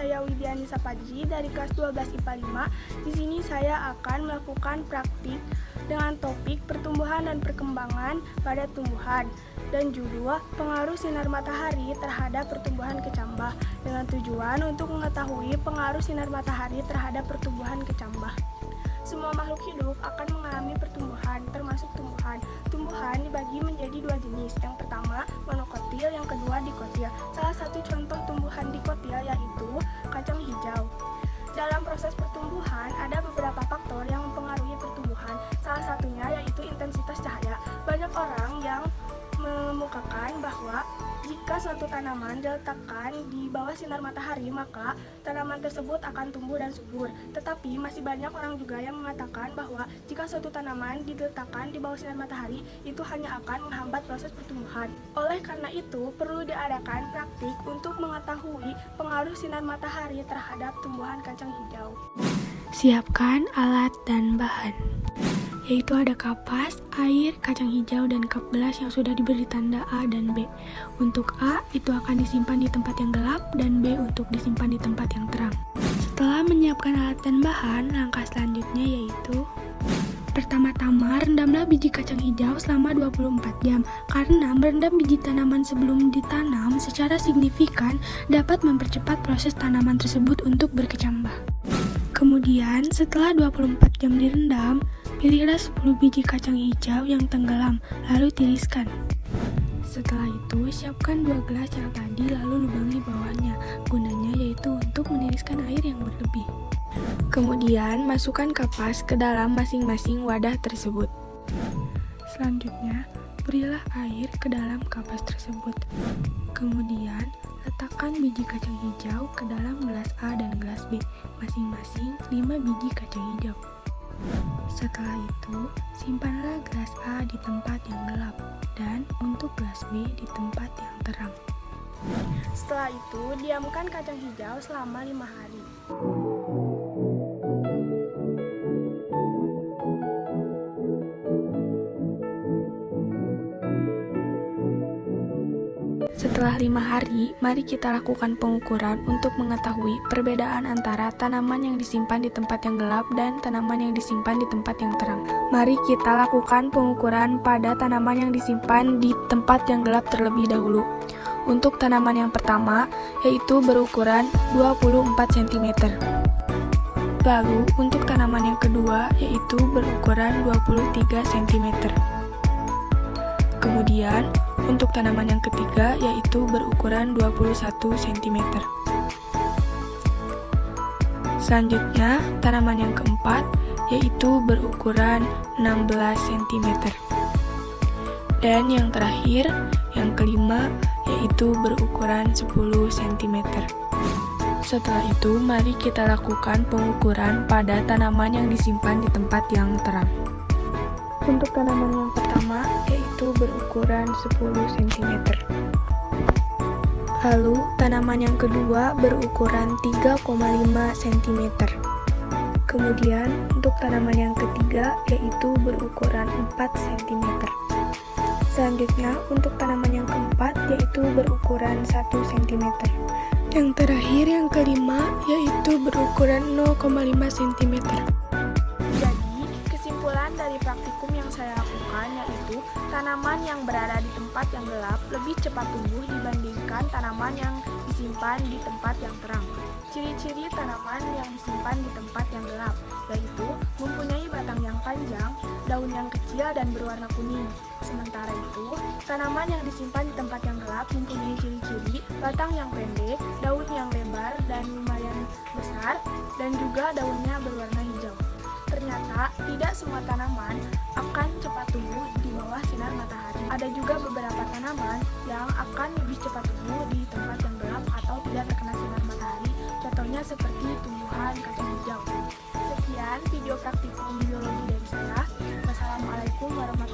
saya Widianisa Padji dari kelas 12 IPA 5. Di sini saya akan melakukan praktik dengan topik pertumbuhan dan perkembangan pada tumbuhan dan judul pengaruh sinar matahari terhadap pertumbuhan kecambah dengan tujuan untuk mengetahui pengaruh sinar matahari terhadap pertumbuhan kecambah. Semua makhluk hidup akan mengalami pertumbuhan, termasuk tumbuhan. Tumbuhan dibagi menjadi dua jenis. Yang pertama, monokotil, yang kedua dikotil. Salah satu contoh tumbuhan dikotil yaitu kacang hijau. Dalam proses pertumbuhan, ada beberapa faktor yang mempengaruhi pertumbuhan. Salah satunya yaitu intensitas cahaya. Banyak orang yang mengemukakan bahwa jika suatu tanaman diletakkan di bawah sinar matahari, maka tanaman tersebut akan tumbuh dan subur. Tetapi masih banyak orang juga yang mengatakan bahwa jika suatu tanaman diletakkan di bawah sinar matahari, itu hanya akan menghambat proses pertumbuhan. Oleh karena itu, perlu diadakan praktik untuk mengetahui pengaruh sinar matahari terhadap tumbuhan kacang hijau. Siapkan alat dan bahan, yaitu ada kapas, air, kacang hijau, dan cup gelas yang sudah diberi tanda A dan B. Untuk A, itu akan disimpan di tempat yang gelap, dan B untuk disimpan di tempat yang terang. Setelah menyiapkan alat dan bahan, langkah selanjutnya yaitu pertama-tama, rendamlah biji kacang hijau selama 24 jam, karena merendam biji tanaman sebelum ditanam secara signifikan dapat mempercepat proses tanaman tersebut untuk berkecambah. Kemudian, setelah 24 jam direndam, pilihlah 10 biji kacang hijau yang tenggelam, lalu tiriskan. Setelah itu, siapkan 2 gelas yang tadi lalu lubangi bawahnya, gunanya yaitu untuk meniriskan air yang berlebih. Kemudian, masukkan kapas ke dalam masing-masing wadah tersebut. Selanjutnya, berilah air ke dalam kapas tersebut. Kemudian, letakkan biji kacang hijau ke dalam gelas A dan gelas B, masing-masing 5 biji kacang hijau. Setelah itu, simpanlah gelas A di tempat yang gelap dan untuk gelas B di tempat yang terang. Setelah itu, diamkan kacang hijau selama 5 hari. Setelah 5 hari, mari kita lakukan pengukuran untuk mengetahui perbedaan antara tanaman yang disimpan di tempat yang gelap dan tanaman yang disimpan di tempat yang terang. Mari kita lakukan pengukuran pada tanaman yang disimpan di tempat yang gelap terlebih dahulu. Untuk tanaman yang pertama, yaitu berukuran 24 cm. Lalu, untuk tanaman yang kedua, yaitu berukuran 23 cm. Kemudian, untuk tanaman yang ketiga yaitu berukuran 21 cm. Selanjutnya, tanaman yang keempat yaitu berukuran 16 cm. Dan yang terakhir, yang kelima yaitu berukuran 10 cm. Setelah itu, mari kita lakukan pengukuran pada tanaman yang disimpan di tempat yang terang. Untuk tanaman yang pertama yaitu berukuran 10 cm. Lalu tanaman yang kedua berukuran 3,5 cm. Kemudian untuk tanaman yang ketiga yaitu berukuran 4 cm. Selanjutnya untuk tanaman yang keempat yaitu berukuran 1 cm. Yang terakhir yang kelima yaitu berukuran 0,5 cm. Dari praktikum yang saya lakukan yaitu tanaman yang berada di tempat yang gelap lebih cepat tumbuh dibandingkan tanaman yang disimpan di tempat yang terang. Ciri-ciri tanaman yang disimpan di tempat yang gelap yaitu mempunyai batang yang panjang, daun yang kecil dan berwarna kuning. Sementara itu, tanaman yang disimpan di tempat yang gelap mempunyai ciri-ciri batang yang pendek, daun yang lebar dan lumayan besar, dan juga daunnya berwarna hijau. Ternyata, tidak semua tanaman akan cepat tumbuh di bawah sinar matahari. Ada juga beberapa tanaman yang akan lebih cepat tumbuh di tempat yang gelap atau tidak terkena sinar matahari. Contohnya seperti tumbuhan kacang hijau. Sekian video praktikum biologi dari saya. Wassalamualaikum warahmatullahi wabarakatuh.